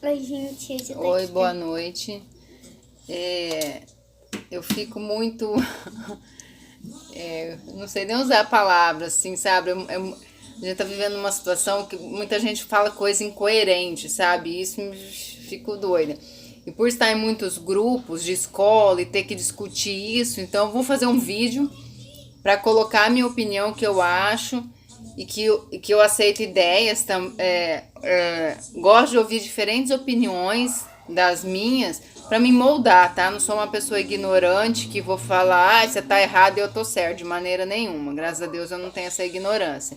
Oi, gente, hoje eu tô Oi, aqui. boa noite. Eu fico muito. Não sei nem usar a palavra, assim, sabe? A gente tá vivendo uma situação que muita gente fala coisa incoerente, sabe? E isso me fico doida. E por estar em muitos grupos de escola e ter que discutir isso, então eu vou fazer um vídeo para colocar a minha opinião, que eu acho, e que eu aceito ideias. Gosto de ouvir diferentes opiniões das minhas para me moldar, tá? Não sou uma pessoa ignorante que vou falar, você tá errado e eu tô certo, de maneira nenhuma. Graças a Deus eu não tenho essa ignorância.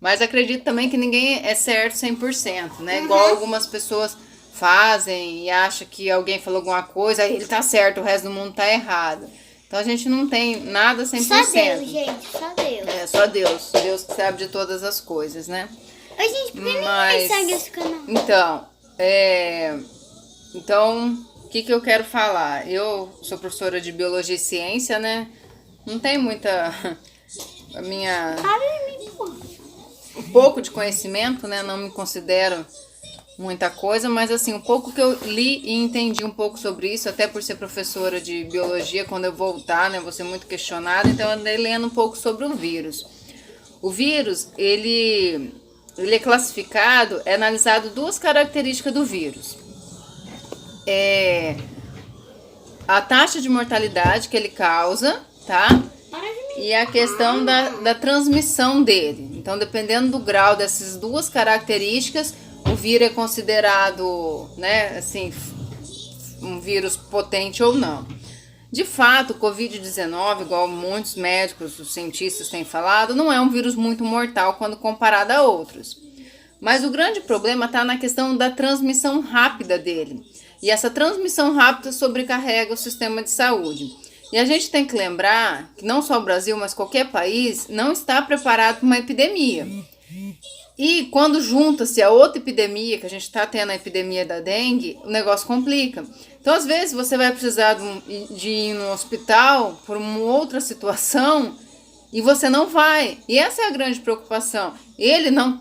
Mas acredito também que ninguém é certo 100%, né? Igual algumas pessoas fazem e acham que alguém falou alguma coisa, aí ele tá certo, o resto do mundo tá errado. Então a gente não tem nada 100%. Só Deus, gente, só Deus. É, só Deus. Deus que sabe de todas as coisas, né? Oi, gente, por que Mas, ninguém segue esse canal? Então, o que eu quero falar? Eu sou professora de Biologia e Ciência, né? Não tem muita... A minha... Um pouco de conhecimento, né? Não me considero muita coisa, mas assim, um pouco que eu li e entendi um pouco sobre isso, até por ser professora de biologia, quando eu voltar, né, vou ser muito questionada, então eu andei lendo um pouco sobre o vírus. O vírus, ele é classificado, é analisado duas características do vírus. A taxa de mortalidade que ele causa, tá? E a questão da transmissão dele. Então, dependendo do grau dessas duas características, o vírus é considerado, né, assim, um vírus potente ou não. De fato, o Covid-19, igual muitos médicos, os cientistas têm falado, não é um vírus muito mortal quando comparado a outros. Mas o grande problema está na questão da transmissão rápida dele. E essa transmissão rápida sobrecarrega o sistema de saúde. E a gente tem que lembrar que não só o Brasil, mas qualquer país não está preparado para uma epidemia. E quando junta-se a outra epidemia, que a gente está tendo a epidemia da dengue, o negócio complica. Então, às vezes, você vai precisar de ir no hospital por uma outra situação e você não vai. E essa é a grande preocupação.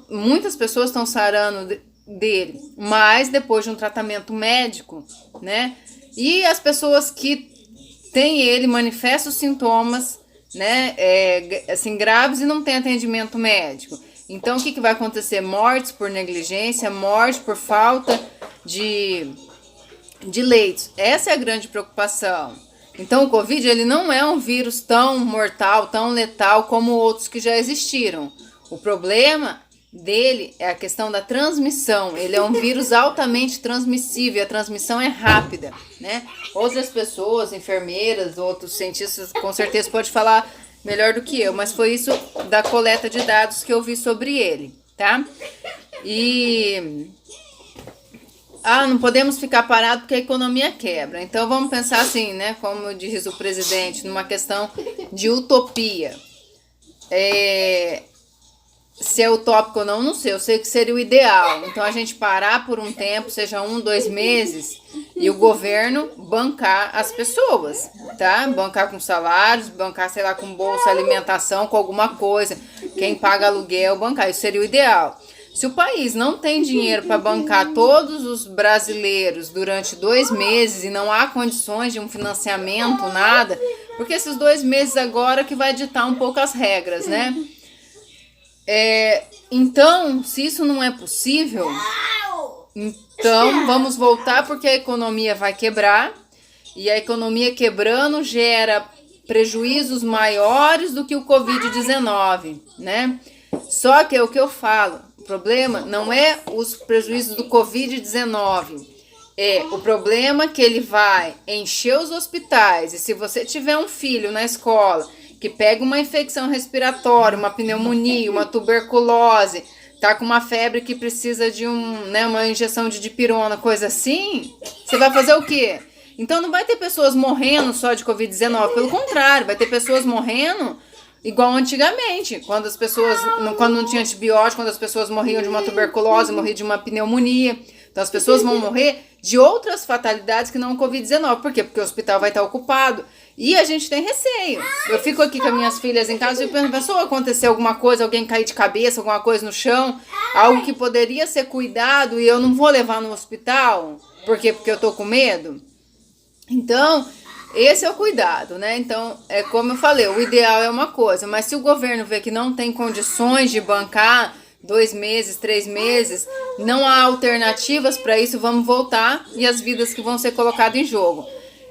Muitas pessoas estão sarando dele, mas depois de um tratamento médico, né? E as pessoas que têm ele manifestam os sintomas, né? Assim, graves e não tem atendimento médico. Então, o que vai acontecer? Mortes por negligência, morte por falta de leitos. Essa é a grande preocupação. Então, o Covid ele não é um vírus tão mortal, tão letal como outros que já existiram. O problema dele é a questão da transmissão. Ele é um vírus altamente transmissível, a transmissão é rápida, né? Outras pessoas, enfermeiras, outros cientistas, com certeza pode falar melhor do que eu, mas foi isso da coleta de dados que eu vi sobre ele, tá? Não podemos ficar parados porque a economia quebra. Então vamos pensar assim, né? Como diz o presidente, numa questão de utopia. Se é utópico ou não, não sei. Eu sei que seria o ideal. Então a gente parar por um tempo, seja 1, 2 meses, e o governo bancar as pessoas, tá? Bancar com salários, bancar, sei lá, com bolsa alimentação, com alguma coisa. Quem paga aluguel, bancar. Isso seria o ideal. Se o país não tem dinheiro para bancar todos os brasileiros durante 2 meses e não há condições de um financiamento, nada, porque esses 2 meses agora que vai ditar um pouco as regras, né? Então, se isso não é possível, então vamos voltar porque a economia vai quebrar e a economia quebrando gera prejuízos maiores do que o Covid-19, né? Só que é o que eu falo, o problema não é os prejuízos do Covid-19, o problema que ele vai encher os hospitais. E se você tiver um filho na escola que pega uma infecção respiratória, uma pneumonia, uma tuberculose, tá com uma febre que precisa de uma injeção de dipirona, coisa assim, você vai fazer o quê? Então não vai ter pessoas morrendo só de Covid-19, pelo contrário, vai ter pessoas morrendo igual antigamente, quando não tinha antibiótico, quando as pessoas morriam de uma tuberculose, morriam de uma pneumonia. Então as pessoas vão morrer de outras fatalidades que não o Covid-19. Por quê? Porque o hospital vai estar ocupado. E a gente tem receio. Eu fico aqui com as minhas filhas em casa e penso, se acontecer alguma coisa, alguém cair de cabeça, alguma coisa no chão, algo que poderia ser cuidado e eu não vou levar no hospital, porque eu tô com medo. Então, esse é o cuidado, né? Então, é como eu falei, o ideal é uma coisa, mas se o governo vê que não tem condições de bancar 2 meses, 3 meses, não há alternativas para isso, vamos voltar e as vidas que vão ser colocadas em jogo.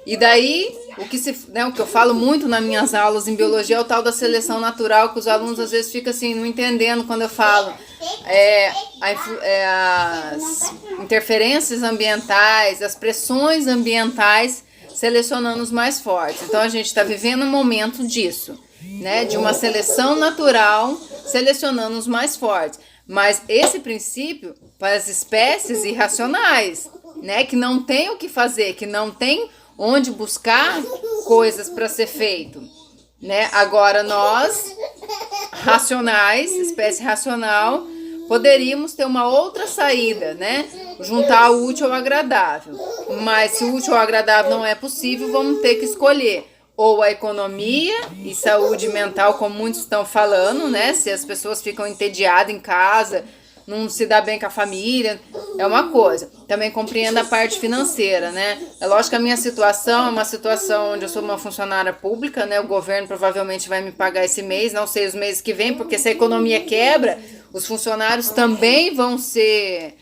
E daí, o que eu falo muito nas minhas aulas em biologia é o tal da seleção natural, que os alunos às vezes ficam assim, não entendendo quando eu falo. As interferências ambientais, as pressões ambientais selecionando os mais fortes. Então a gente está vivendo um momento disso, né? De uma seleção natural selecionando os mais fortes. Mas esse princípio para as espécies irracionais, né? Que não tem o que fazer, que não tem onde buscar coisas para ser feito, né? Agora nós, racionais, espécie racional, poderíamos ter uma outra saída, né? Juntar o útil ao agradável. Mas se o útil ao agradável não é possível, vamos ter que escolher ou a economia e saúde mental, como muitos estão falando, né? Se as pessoas ficam entediadas em casa, não se dá bem com a família, é uma coisa. Também compreendo a parte financeira, né? É lógico que a minha situação é uma situação onde eu sou uma funcionária pública, né? O governo provavelmente vai me pagar esse mês, não sei os meses que vem, porque se a economia quebra, os funcionários também vão ser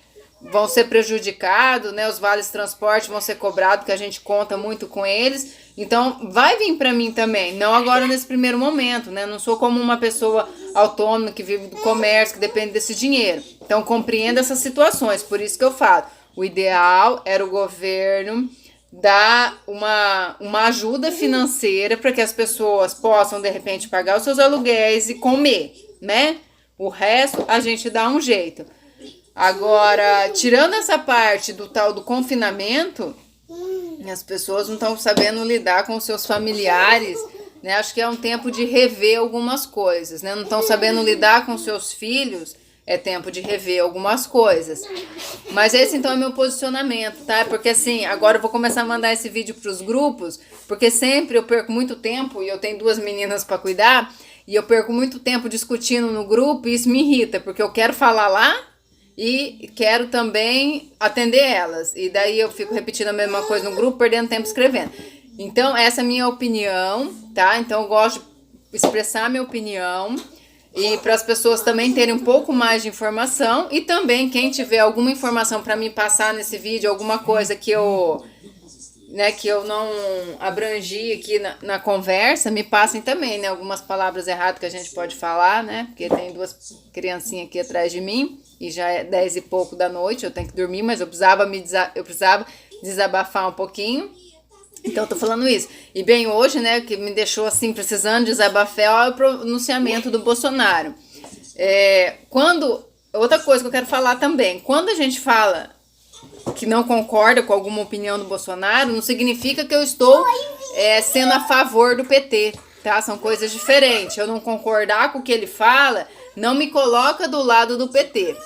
prejudicados, né? Os vales transporte vão ser cobrados, que a gente conta muito com eles. Então, vai vir para mim também, não agora nesse primeiro momento, né? Não sou como uma pessoa autônoma que vive do comércio, que depende desse dinheiro. Então, compreendo essas situações, por isso que eu falo. O ideal era o governo dar uma ajuda financeira para que as pessoas possam, de repente, pagar os seus aluguéis e comer, né? O resto, a gente dá um jeito. Agora, tirando essa parte do tal do confinamento, as pessoas não estão sabendo lidar com os seus familiares, né? Acho que é um tempo de rever algumas coisas, né? Não estão sabendo lidar com seus filhos, é tempo de rever algumas coisas. Mas esse então é meu posicionamento, tá? Porque assim, agora eu vou começar a mandar esse vídeo para os grupos, porque sempre eu perco muito tempo, e eu tenho 2 meninas para cuidar, e eu perco muito tempo discutindo no grupo, e isso me irrita, porque eu quero falar lá, e quero também atender elas. E daí eu fico repetindo a mesma coisa no grupo, perdendo tempo escrevendo. Então, essa é a minha opinião, tá? Então, eu gosto de expressar a minha opinião. E para as pessoas também terem um pouco mais de informação. E também, quem tiver alguma informação para me passar nesse vídeo, alguma coisa que eu não abrangi aqui na conversa, me passem também, né? Algumas palavras erradas que a gente pode falar, né? Porque tem 2 criancinhas aqui atrás de mim. E já é 10 e pouco da noite, eu tenho que dormir, mas eu precisava desabafar um pouquinho. Então, eu tô falando isso. E bem, hoje, né, que me deixou assim, precisando desabafar, é o pronunciamento do Bolsonaro. Outra coisa que eu quero falar também, quando a gente fala que não concorda com alguma opinião do Bolsonaro, não significa que eu estou sendo a favor do PT, tá? São coisas diferentes. Eu não concordar com o que ele fala não me coloca do lado do PT.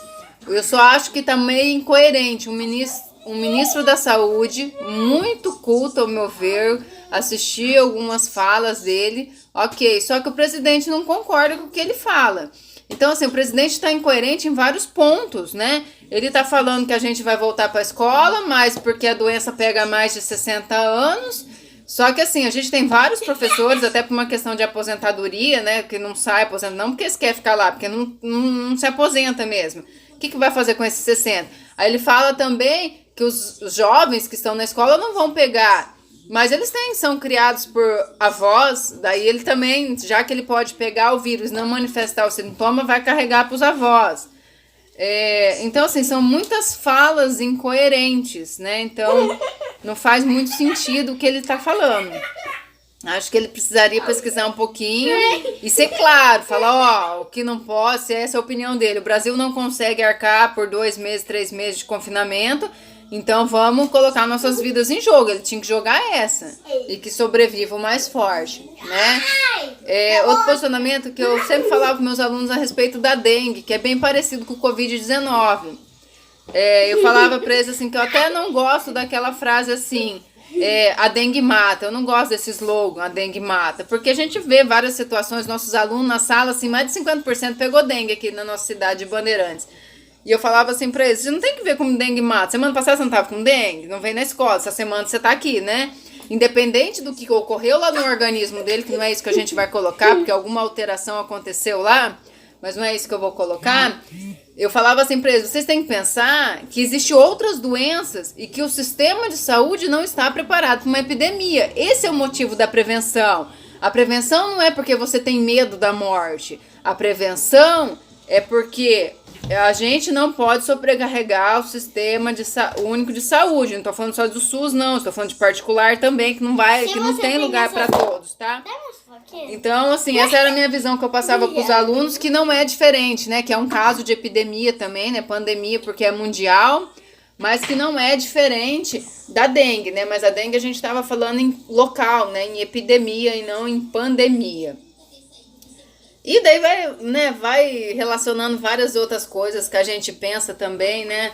Eu só acho que tá meio incoerente um ministro da Saúde, muito culto ao meu ver, assisti algumas falas dele, ok, só que o presidente não concorda com o que ele fala. Então, assim, o presidente está incoerente em vários pontos, né? Ele tá falando que a gente vai voltar para a escola, mas porque a doença pega mais de 60 anos. Só que assim, a gente tem vários professores, até por uma questão de aposentadoria, né? Que não sai aposentado, não porque eles querem ficar lá, porque não se aposenta mesmo. O que vai fazer com esses 60? Aí ele fala também que os jovens que estão na escola não vão pegar, mas eles são criados por avós, daí ele também, já que ele pode pegar o vírus e não manifestar o sintoma, vai carregar para os avós. Então, assim, são muitas falas incoerentes, né? Então, não faz muito sentido o que ele está falando. Acho que ele precisaria pesquisar um pouquinho e ser claro, falar, o que não pode, se essa é a opinião dele. O Brasil não consegue arcar por 2 meses, 3 meses de confinamento, então vamos colocar nossas vidas em jogo. Ele tinha que jogar essa e que sobreviva o mais forte, né? Outro posicionamento que eu sempre falava para meus alunos a respeito da dengue, que é bem parecido com o Covid-19. Eu falava para eles assim, que eu até não gosto daquela frase assim, a dengue mata. Eu não gosto desse slogan, a dengue mata. Porque a gente vê várias situações, nossos alunos na sala, assim, mais de 50% pegou dengue aqui na nossa cidade de Bandeirantes. E eu falava assim pra eles, você não tem que ver como dengue mata. Semana passada você não tava com dengue? Não vem na escola, essa semana você tá aqui, né? Independente do que ocorreu lá no organismo dele, que não é isso que a gente vai colocar, porque alguma alteração aconteceu lá, mas não é isso que eu vou colocar. Eu falava assim pra eles, vocês têm que pensar que existem outras doenças e que o sistema de saúde não está preparado para uma epidemia. Esse é o motivo da prevenção. A prevenção não é porque você tem medo da morte. A prevenção é porque a gente não pode sobrecarregar o sistema único de saúde. Não estou falando só do SUS, não. Estou falando de particular também, que não tem lugar para todos, tá? Então, assim, essa era a minha visão que eu passava para os alunos, que não é diferente, né? Que é um caso de epidemia também, né? Pandemia, porque é mundial, mas que não é diferente da dengue, né? Mas a dengue a gente estava falando em local, né? Em epidemia e não em pandemia. E daí vai relacionando várias outras coisas que a gente pensa também, né?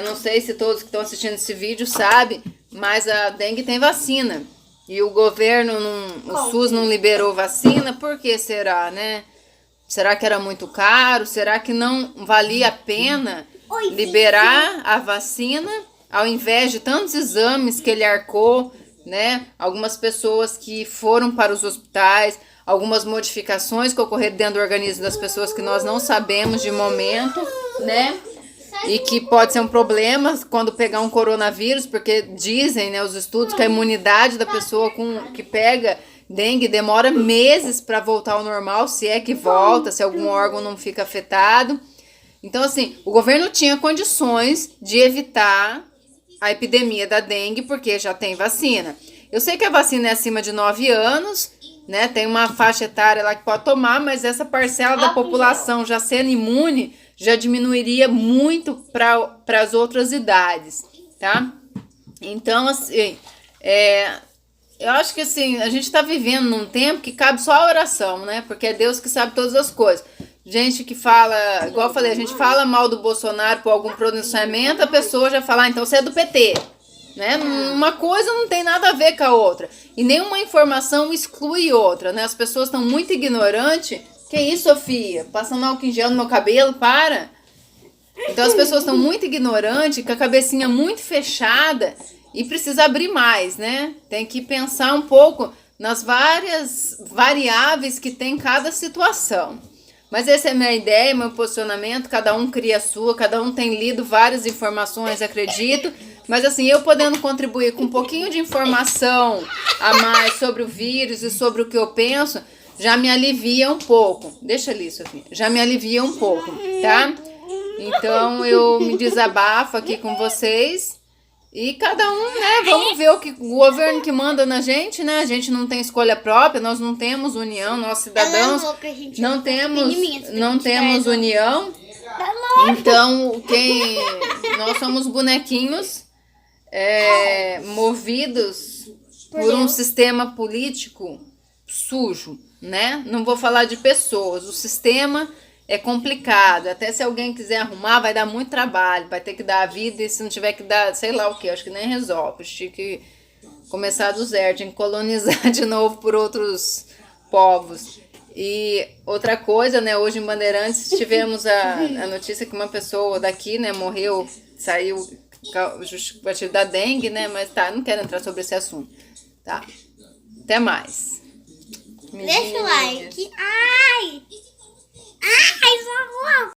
Não sei se todos que estão assistindo esse vídeo sabem, mas a dengue tem vacina. E o governo, o SUS não liberou vacina, por que será, né? Será que era muito caro? Será que não valia a pena liberar a vacina ao invés de tantos exames que ele arcou, né? Algumas pessoas que foram para os hospitais, algumas modificações que ocorreram dentro do organismo das pessoas que nós não sabemos de momento, né? E que pode ser um problema quando pegar um coronavírus, porque dizem, né, os estudos, que a imunidade da pessoa que pega dengue demora meses para voltar ao normal, se é que volta, se algum órgão não fica afetado. Então, assim, o governo tinha condições de evitar a epidemia da dengue, porque já tem vacina. Eu sei que a vacina é acima de 9 anos, né? Tem uma faixa etária lá que pode tomar, mas essa parcela da população já sendo imune já diminuiria muito para as outras idades, tá? Então, assim, eu acho que assim, a gente está vivendo num tempo que cabe só a oração, né? Porque é Deus que sabe todas as coisas. Gente que fala, igual eu falei, a gente fala mal do Bolsonaro por algum pronunciamento, a pessoa já fala, então você é do PT. Né? Uma coisa não tem nada a ver com a outra. E nenhuma informação exclui outra, né? As pessoas estão muito ignorantes. Que isso, Sofia? Passando álcool em gel no meu cabelo? Para! Então as pessoas estão muito ignorantes, com a cabecinha muito fechada e precisa abrir mais, né? Tem que pensar um pouco nas várias variáveis que tem cada situação. Mas essa é a minha ideia, meu posicionamento. Cada um cria a sua, cada um tem lido várias informações, acredito. Mas assim, eu podendo contribuir com um pouquinho de informação a mais sobre o vírus e sobre o que eu penso, já me alivia um pouco. Deixa ali, Sofia. Já me alivia um pouco, tá? Então eu me desabafo aqui com vocês. E cada um, né? Vamos ver o governo que manda na gente, né? A gente não tem escolha própria, nós não temos união, nós cidadãos não temos união. Então, nós somos bonequinhos movidos por um sistema político sujo, né? Não vou falar de pessoas, o sistema é complicado, até se alguém quiser arrumar vai dar muito trabalho, vai ter que dar a vida e se não tiver que dar, sei lá o que, acho que nem resolve, acho que começar do zero, tem que colonizar de novo por outros povos. E outra coisa, né, hoje em Bandeirantes tivemos a notícia que uma pessoa daqui, né, morreu, saiu justificativo da dengue, né, mas tá, não quero entrar sobre esse assunto, tá? Até mais. Deixa o like. Ai! Ai, socorro!